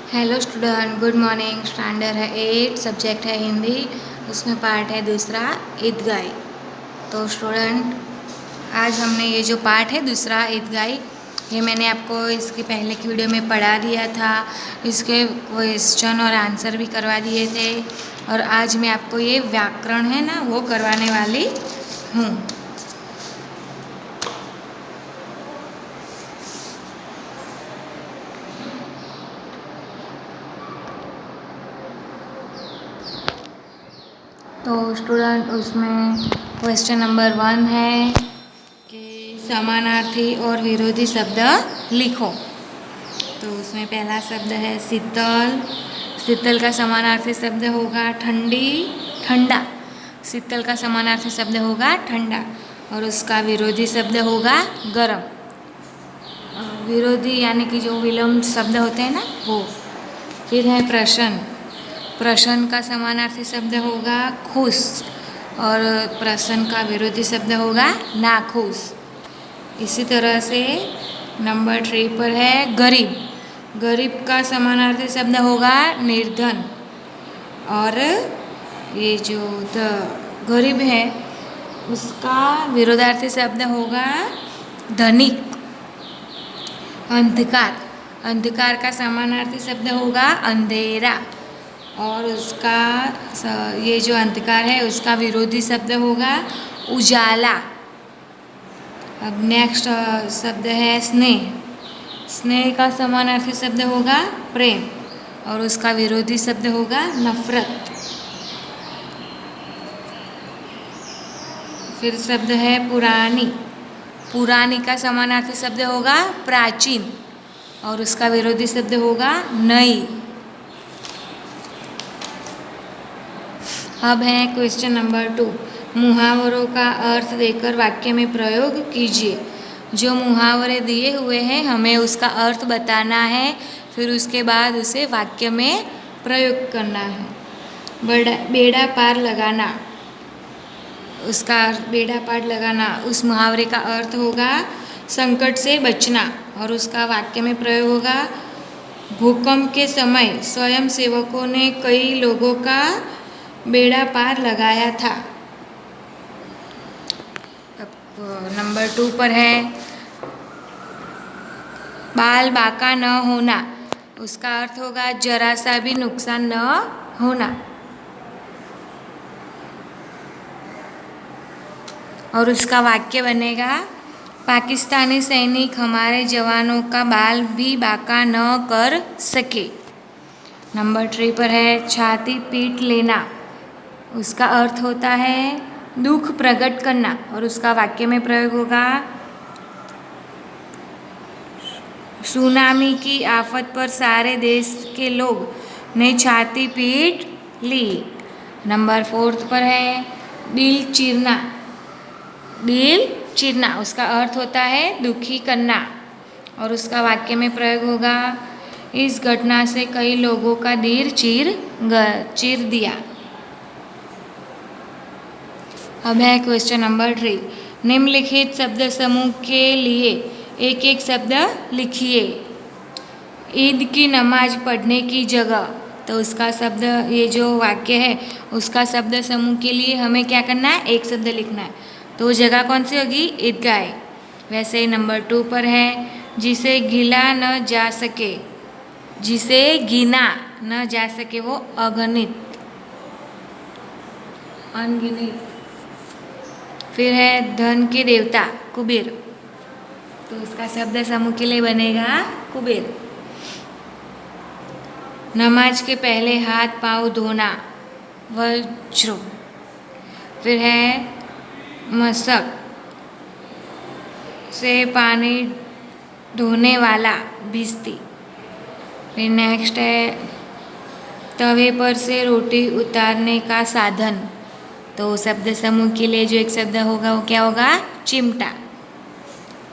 Hello student, good morning. Standard है 8, subject है हिंदी। उसमें पार्ट है दूसरा ईदगाई। तो स्टूडेंट, आज हमने ये जो पार्ट है दूसरा ईदगाई, ये मैंने आपको इसके पहले की वीडियो में पढ़ा दिया था। इसके क्वेश्चन और आंसर भी करवा दिए थे। और आज मैं आपको ये व्याकरण है ना, वो करवाने वाली हूँ। तो स्टूडेंट, उसमें क्वेश्चन नंबर 1 है कि समानार्थी और विरोधी शब्द लिखो। तो उसमें पहला शब्द है शीतल। शीतल का समानार्थी शब्द होगा ठंडी, ठंडा। शीतल का समानार्थी शब्द होगा ठंडा। और उसका विरोधी शब्द होगा गरम। विरोधी यानी कि जो विलोम शब्द होते हैं ना, वो। फिर है प्रश्न। प्रश्न का समानार्थी शब्द होगा खुश। और प्रश्न का विरोधी शब्द होगा नाखुश। इसी तरह से नंबर 3 पर है गरीब। गरीब का समानार्थी शब्द होगा निर्धन। और ये जो गरीब है, उसका विरोधार्थी शब्द होगा धनिक। अंधकार। अंधकार का समानार्थी शब्द होगा अंधेरा। और उसका ये जो अंधकार है, उसका विरोधी शब्द होगा उजाला। अब नेक्स्ट शब्द है स्नेह। स्नेह का समानार्थी शब्द होगा प्रेम। और उसका विरोधी शब्द होगा नफरत। फिर शब्द है पुरानी। पुरानी का समानार्थी शब्द होगा प्राचीन। और उसका विरोधी शब्द होगा नई। अब है क्वेश्चन नंबर 2। मुहावरों का अर्थ देकर वाक्य में प्रयोग कीजिए। जो मुहावरे दिए हुए हैं, हमें उसका अर्थ बताना है। फिर उसके बाद उसे वाक्य में प्रयोग करना है। बेड़ा पार लगाना। उसका बेड़ा पार लगाना, उस मुहावरे का अर्थ होगा संकट से बचना। और उसका वाक्य में प्रयोग होगा भूकंप के समय स्वयं सेवकों ने कई लोगों का बेड़ा पार लगाया था। अब नंबर 2 पर है बाल बाका न होना। उसका अर्थ होगा जरा सा भी नुकसान न होना। और उसका वाक्य बनेगा पाकिस्तानी सैनिक हमारे जवानों का बाल भी बाका न कर सके। नंबर 3 पर है छाती पीट लेना। उसका अर्थ होता है दुख प्रकट करना। और उसका वाक्य में प्रयोग होगा सुनामी की आफत पर सारे देश के लोग ने छाती पीट ली। नंबर 4 पर है दिल चीरना। दिल चीरना, उसका अर्थ होता है दुखी करना। और उसका वाक्य में प्रयोग होगा इस घटना से कई लोगों का दिल चीर दिया। अब है क्वेश्चन नंबर 3। निम्नलिखित शब्द समूह के लिए एक एक शब्द लिखिए। ईद की नमाज पढ़ने की जगह। तो उसका शब्द, ये जो वाक्य है, उसका शब्द समूह के लिए हमें क्या करना है, एक शब्द लिखना है। तो जगह कौन सी होगी, ईदगाह। वैसे ही नंबर 2 पर है जिसे गिला न जा सके। जिसे गिना न जा सके, वो अगणित, अनगिनत। फिर है धन के देवता कुबेर। तो उसका शब्द समूह के लिए बनेगा कुबेर। नमाज के पहले हाथ पाँव धोना, वज्र। फिर है मशक से पानी धोने वाला, भिश्ती। फिर नेक्स्ट है तवे पर से रोटी उतारने का साधन। तो शब्द समूह के लिए जो एक शब्द होगा वो क्या होगा, चिमटा।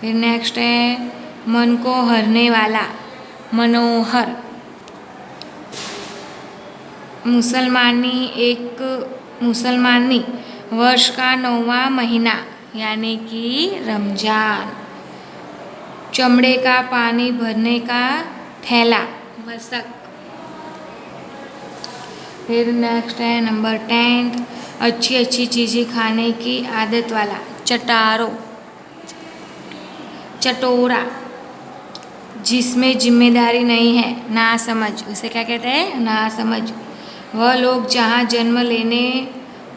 फिर नेक्स्ट है मन को हरने वाला, मनोहर। मुसलमानी वर्ष का 9वां महीना यानी कि रमजान। चमड़े का पानी भरने का थैला, मशक। फिर नेक्स्ट है नंबर 10, अच्छी अच्छी चीज़ें खाने की आदत वाला, चटारो, चटोरा, जिसमें जिम्मेदारी नहीं है, नासमझ, उसे क्या कहते हैं, नासमझ। वह लोग जहाँ जन्म लेने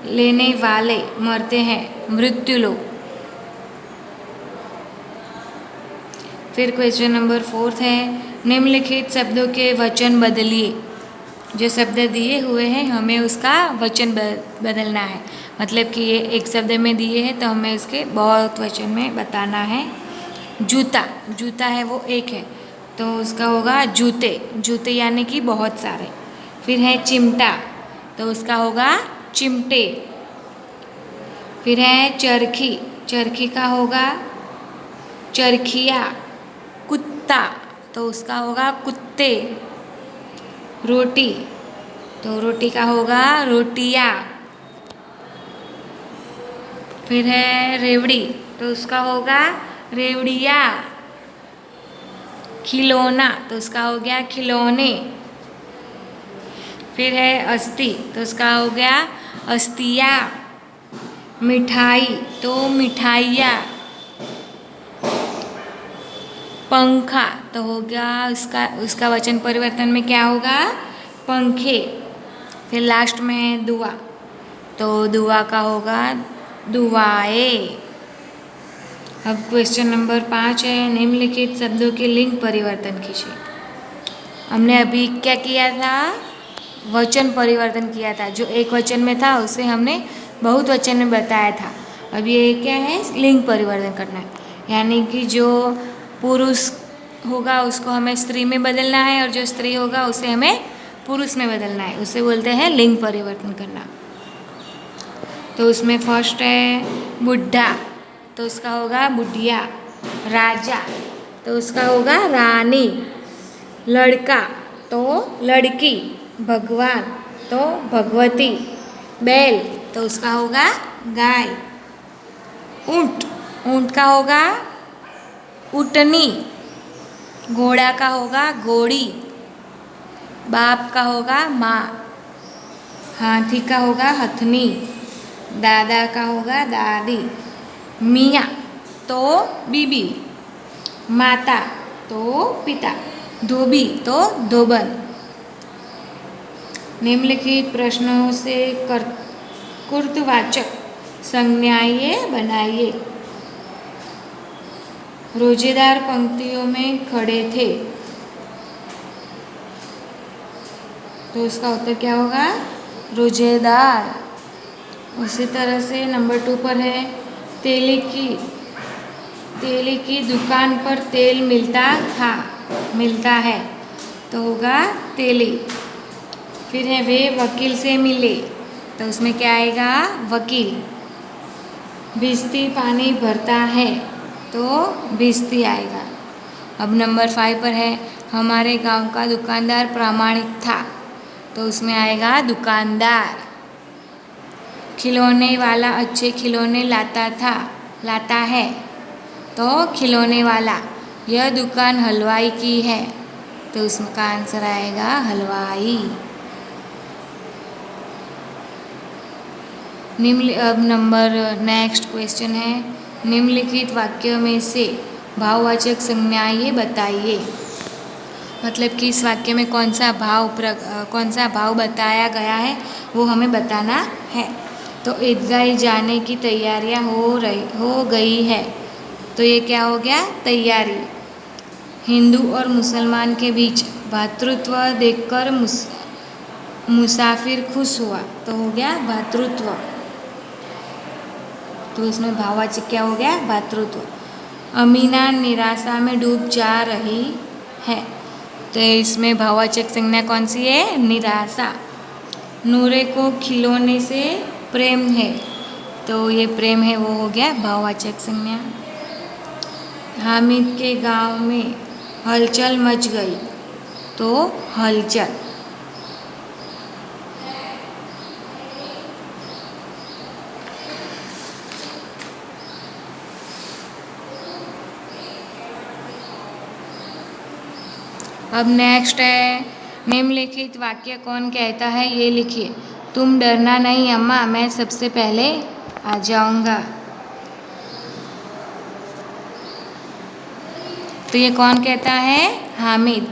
लेने वाले मरते हैं, मृत्यु लोग। फिर क्वेश्चन नंबर 4 है, निम्नलिखित शब्दों के वचन बदलिए। जो शब्द दिए हुए हैं हमें उसका वचन बदलना है, मतलब कि ये एक शब्द में दिए हैं तो हमें उसके बहुत वचन में बताना है। जूता, जूता है वो एक है तो उसका होगा जूते, जूते यानी कि बहुत सारे। फिर है चिमटा तो उसका होगा चिमटे। फिर है चरखी, चरखी का होगा चरखिया। कुत्ता तो उसका होगा कुत्ते। रोटी तो रोटी का होगा रोटियाँ। फिर है रेवड़ी तो उसका होगा रेवड़िया। खिलौना तो उसका हो गया खिलौने। फिर है अस्थि तो उसका हो गया अस्थिया। मिठाई तो मिठाइया। पंखा तो हो गया उसका वचन परिवर्तन में क्या होगा, पंखे। फिर लास्ट में है दुआ तो दुआ का होगा दुआएं। अब क्वेश्चन नंबर 5 है, निम्नलिखित शब्दों के लिंग परिवर्तन कीजिए। हमने अभी क्या किया था, वचन परिवर्तन किया था। जो एक वचन में था उसे हमने बहुत वचन में बताया था। अब ये क्या है, लिंग परिवर्तन करना है, यानी कि जो पुरुष होगा उसको हमें स्त्री में बदलना है और जो स्त्री होगा उसे हमें पुरुष में बदलना है, उसे बोलते हैं लिंग परिवर्तन करना। तो उसमें फर्स्ट है बुढ़ा तो उसका होगा बुढ़िया। राजा तो उसका होगा रानी। लड़का तो लड़की। भगवान तो भगवती। बैल तो उसका होगा गाय। ऊंट, ऊंट का होगा ऊँटनी। घोड़ा का होगा घोड़ी। बाप का होगा माँ। हाथी का होगा हथनी। दादा का होगा दादी। मियाँ तो बीबी। माता तो पिता। धोबी तो धोबन। निम्नलिखित प्रश्नों से कर्तृवाचक संज्ञाएं बनाइए। रोजेदार पंक्तियों में खड़े थे तो उसका उत्तर क्या होगा, रोजेदार। उसी तरह से नंबर 2 पर है, तेली की दुकान पर तेल मिलता है तो होगा तेली। फिर है वे वकील से मिले तो उसमें क्या आएगा, वकील। भिश्ती पानी भरता है तो भिश्ती आएगा। अब नंबर 5 पर है, हमारे गांव का दुकानदार प्रामाणिक था तो उसमें आएगा दुकानदार। खिलौने वाला अच्छे खिलौने लाता है तो खिलौने वाला। यह दुकान हलवाई की है तो उसका आंसर आएगा हलवाई। अब नंबर नेक्स्ट क्वेश्चन है, निम्नलिखित वाक्यों में से भाववाचक संज्ञाएं बताइए। मतलब कि इस वाक्य में कौन सा भाव बताया गया है वो हमें बताना है। तो ईदगाह जाने की तैयारियां हो गई है तो ये क्या हो गया, तैयारी। हिंदू और मुसलमान के बीच भातृत्व देखकर मुसाफिर खुश हुआ तो हो गया भातृत्व। तो इसमें भाववाचक क्या हो गया, भातृत्व। अमीना निराशा में डूब जा रही है तो इसमें भाववाचक संज्ञा कौन सी है, निराशा। नूरे को खिलौने से प्रेम है तो ये प्रेम है वो हो गया भाववाचक संज्ञा। हामिद के गांव में हलचल मच गई तो हलचल। अब नेक्स्ट है, निम्नलिखित वाक्य कौन कहता है ये लिखिए। तुम डरना नहीं अम्मा, मैं सबसे पहले आ जाऊंगा। तो ये कौन कहता है? हामिद।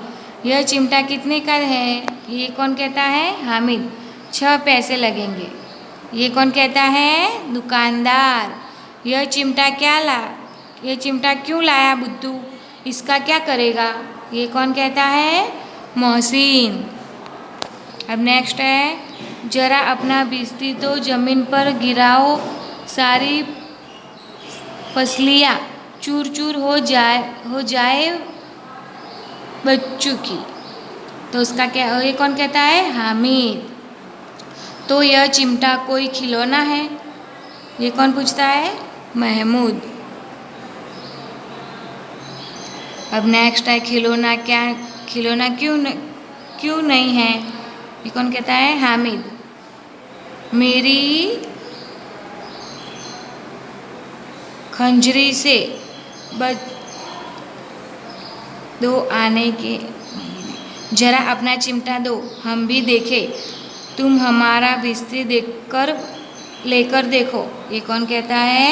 यह चिमटा कितने का है? ये कौन कहता है? हामिद। 6 पैसे लगेंगे। ये कौन कहता है? दुकानदार। यह चिमटा ये चिमटा क्यों लाया बुद्धू? इसका क्या करेगा? ये कौन कहता है? मोहसिन। अब नेक्स्ट है, जरा अपना बिस्ती तो ज़मीन पर गिराओ, सारी पसलियाँ चूर चूर हो जाए बच्चों की। तो उसका क्या? ये कौन कहता है? हामिद। तो यह चिमटा कोई खिलौना है? ये कौन पूछता है? महमूद। अब नेक्स्ट है, खिलौना क्यों नहीं है? ये कौन कहता है? हामिद। मेरी खंजरी से दो आने के, जरा अपना चिमटा दो, हम भी देखें। तुम हमारा बिस्ती लेकर देखो। ये कौन कहता है?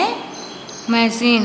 महसिन।